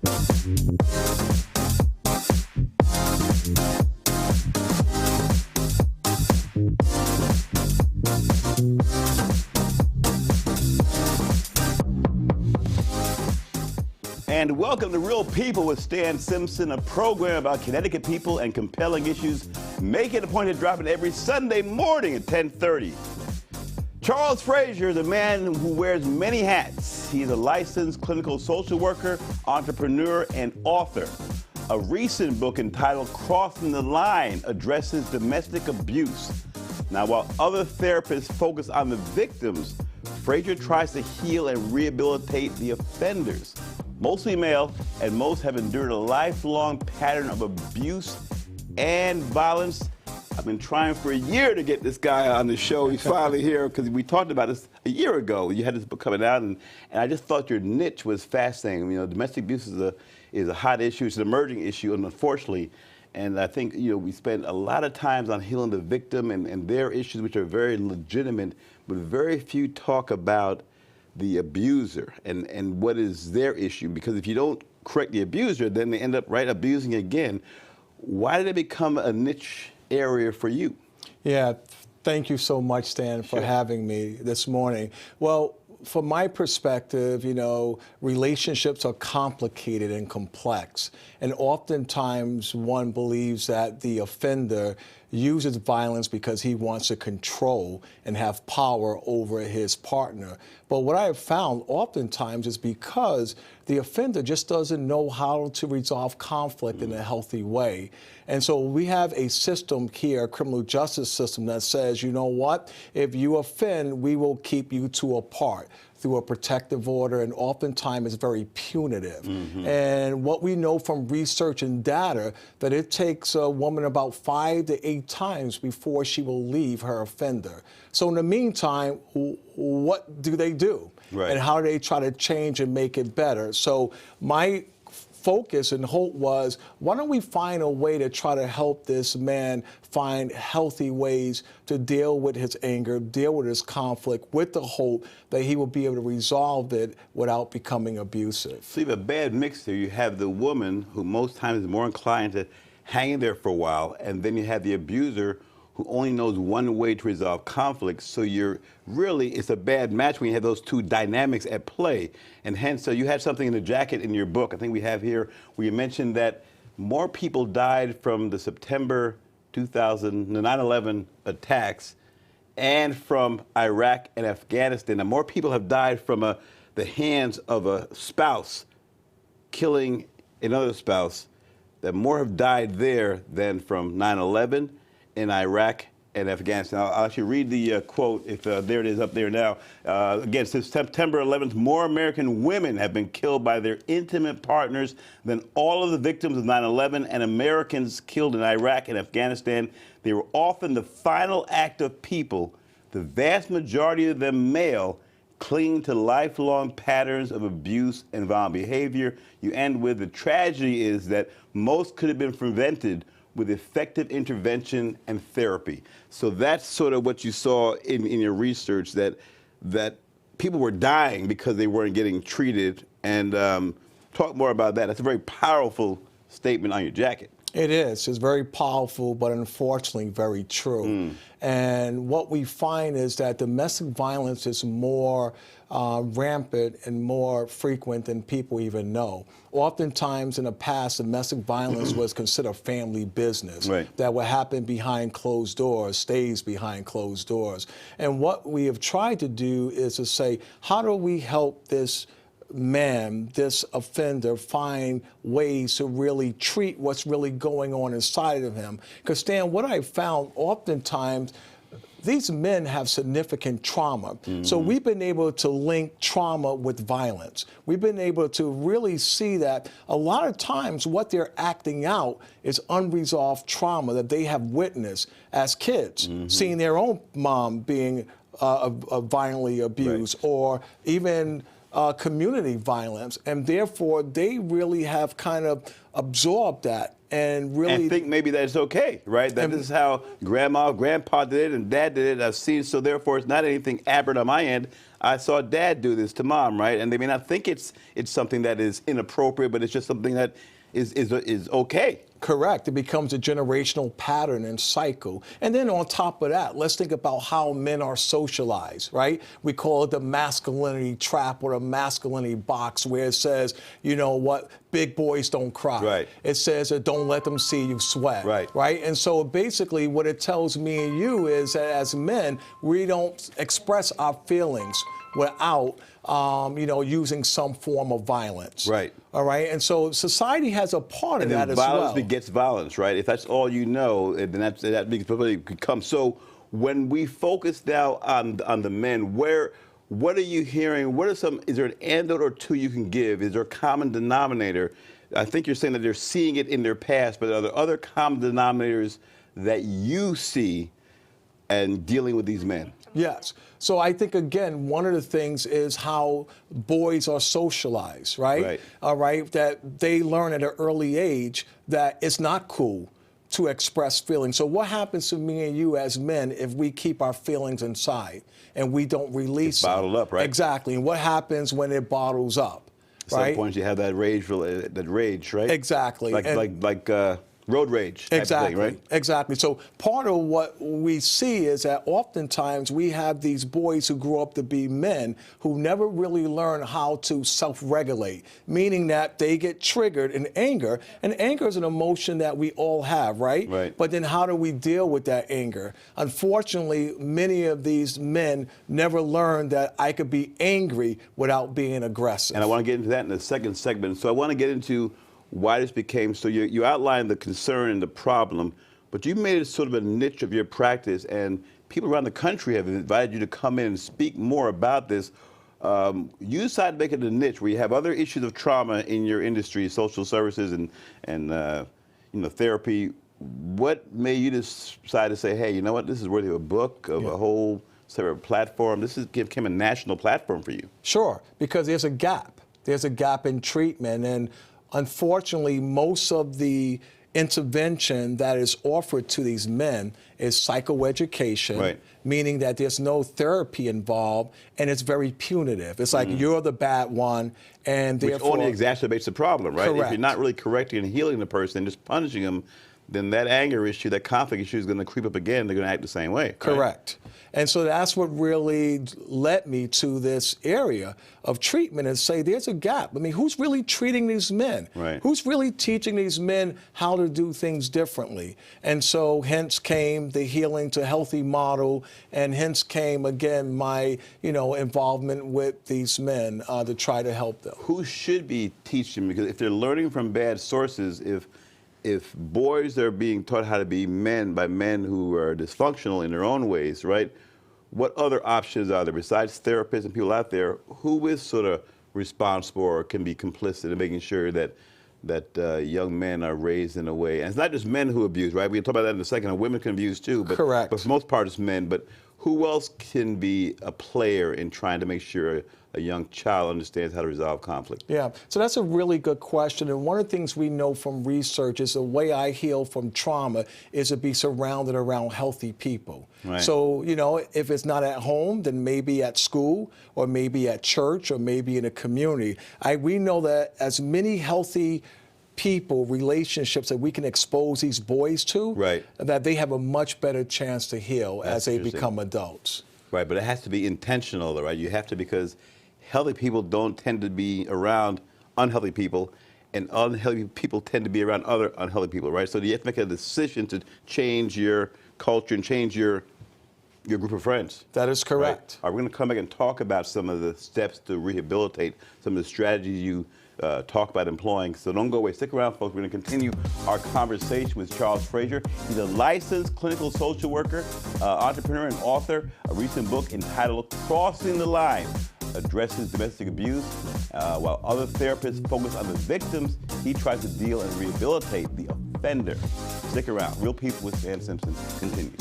And welcome to Real People with Stan Simpson, a program about Connecticut people and compelling issues. Make it a point to drop it every Sunday morning at 10:30. Charles Frazier is a man who wears many hats. He's a licensed clinical social worker, entrepreneur, and author. A recent book entitled Crossing the Line addresses domestic abuse. Now, while other therapists focus on the victims, Frazier tries to heal and rehabilitate the offenders. Mostly male, and most have endured a lifelong pattern of abuse and violence. I've been trying for a year to get this guy on the show. He's finally here because we talked about this a year ago. You had this book coming out, and I just thought your niche was fascinating. You know, domestic abuse is a hot issue. It's an emerging issue, and unfortunately, and I think, you know, we spend a lot of times on healing the victim and their issues, which are very legitimate, but very few talk about the abuser and what is their issue. Because if you don't correct the abuser, then they end up abusing again. Why did it become a niche area for you? Yeah, thank you so much, Stan, for having me this morning. Well, from my perspective, you know, relationships are complicated and complex. And oftentimes one believes that the offender uses violence because he wants to control and have power over his partner. But what I have found oftentimes is because the offender just doesn't know how to resolve conflict in a healthy way. And so we have a system here, a criminal justice system, that says, you know what, if you offend, we will keep you two apart through a protective order, and oftentimes it's very punitive. And what we know from research and data, that it takes a woman about 5 to 8 times before she will leave her offender. So in the meantime, what do they do? Right. And how do they try to change and make it better? So my focus and hope was, why don't we find a way to try to help this man find healthy ways to deal with his anger, deal with his conflict, with the hope that he will be able to resolve it without becoming abusive. So you have a bad mix there. You have the woman who most times is more inclined to hang in there for a while, and then you have the abuser who only knows one way to resolve conflict. So it's a bad match when you have those two dynamics at play. And hence, so you had something in the jacket in your book, I think we have here, where you mentioned that more people died from the September 2000, the 9/11 attacks, and from Iraq and Afghanistan. And more people have died from the hands of a spouse killing another spouse, that more have died there than from 9/11 in Iraq and Afghanistan. I'll actually read the quote, if there it is up there now. Again, since September 11th, more American women have been killed by their intimate partners than all of the victims of 9/11, and Americans killed in Iraq and Afghanistan. They were often the final act of people, the vast majority of them male, clinging to lifelong patterns of abuse and violent behavior. You end with, the tragedy is that most could have been prevented with effective intervention and therapy. So that's sort of what you saw in your research, that people were dying because they weren't getting treated. And talk more about that. That's a very powerful statement on your jacket. It is. It's very powerful, but unfortunately very true. And what we find is that domestic violence is more rampant and more frequent than people even know. Oftentimes in the past, domestic violence was considered family business. Right. That would happen behind closed doors, stays behind closed doors. And what we have tried to do is to say, how do we help this man, this offender, find ways to really treat what's really going on inside of him? Because, Stan, what I found oftentimes, these men have significant trauma. So we've been able to link trauma with violence. We've been able to really see that a lot of times what they're acting out is unresolved trauma that they have witnessed as kids, seeing their own mom being violently abused, or even community violence, and therefore they really have kind of absorbed that and really and think maybe that it's okay, right? That this is how grandma, grandpa did it, and dad did it. I've seen, so therefore it's not anything aberrant on my end. I saw dad do this to mom, right? And they may not think it's something that is inappropriate, but it's just something that is okay. Correct. It becomes a generational pattern and cycle. And then on top of that, let's think about how men are socialized, right? We call it the masculinity trap or the masculinity box, where it says, you know what, big boys don't cry. Right. It says that don't let them see you sweat. Right. Right. And so basically what it tells me and you is that as men, we don't express our feelings without using some form of violence. Right. All right. And so society has a part of that as well. Violence begets violence, right? If that's all you know, then that becomes. So when we focus now on the men, what are you hearing? Is there an antidote or two you can give? Is there a common denominator? I think you're saying that they're seeing it in their past, but are there other common denominators that you see and dealing with these men? Yes. So I think, again, one of the things is how boys are socialized, right? Right. All right, that they learn at an early age that it's not cool to express feelings. So what happens to me and you as men if we keep our feelings inside and we don't release them? Bottled up, right? Exactly. And what happens when it bottles up? At some point you have that rage, right? Exactly. Like road rage type Exactly. of thing, right? Exactly. So part of what we see is that oftentimes we have these boys who grow up to be men who never really learn how to self-regulate, meaning that they get triggered in anger, and anger is an emotion that we all have, right? Right. But then how do we deal with that anger? Unfortunately, many of these men never learn that I could be angry without being aggressive. And I want to get into that in the second segment. So I want to get into why this became, so you outlined the concern and the problem, but you made it sort of a niche of your practice, and people around the country have invited you to come in and speak more about this. You decided to make it a niche where you have other issues of trauma in your industry, social services and therapy. What made you decide to say, hey, you know what, this is worthy of a book, of a whole separate platform? This became a national platform for you. Sure, because there's a gap. There's a gap in treatment, and unfortunately, most of the intervention that is offered to these men is psychoeducation, right, meaning that there's no therapy involved, and it's very punitive. It's like you're the bad one, and therefore... Which only exacerbates the problem, right? Correct. If you're not really correcting and healing the person, just punishing them, then that anger issue, that conflict issue is going to creep up again. They're going to act the same way. Correct. Right? And so that's what really led me to this area of treatment and say there's a gap. I mean, who's really treating these men? Right. Who's really teaching these men how to do things differently? And so hence came the Healing to Healthy model, and hence came, again, my involvement with these men to try to help them. Who should be teaching? Because if they're learning from bad sources, if boys are being taught how to be men by men who are dysfunctional in their own ways, right? What other options are there besides therapists and people out there? Who is sort of responsible or can be complicit in making sure that young men are raised in a way? And it's not just men who abuse, right? We can talk about that in a second. And women can abuse too. But, correct. But for the most part, it's men. But who else can be a player in trying to make sure a young child understands how to resolve conflict? Yeah, so that's a really good question. And one of the things we know from research is the way I heal from trauma is to be surrounded around healthy people. Right. So, if it's not at home, then maybe at school or maybe at church or maybe in a community. We know that as many healthy people, relationships that we can expose these boys to, right, that they have a much better chance to heal as they become adults. Right, but it has to be intentional, though, right? You have to, because healthy people don't tend to be around unhealthy people, and unhealthy people tend to be around other unhealthy people, right? So you have to make a decision to change your culture and change your group of friends. That is correct. Right? We're going to come back and talk about some of the steps to rehabilitate, some of the strategies you talk about employing. So don't go away. Stick around, folks. We're going to continue our conversation with Charles Frazier. He's a licensed clinical social worker, entrepreneur, and author. A recent book entitled Crossing the Line addresses domestic abuse. While other therapists focus on the victims, he tries to deal and rehabilitate the offender. Stick around. Real People with Stan Simpson continues.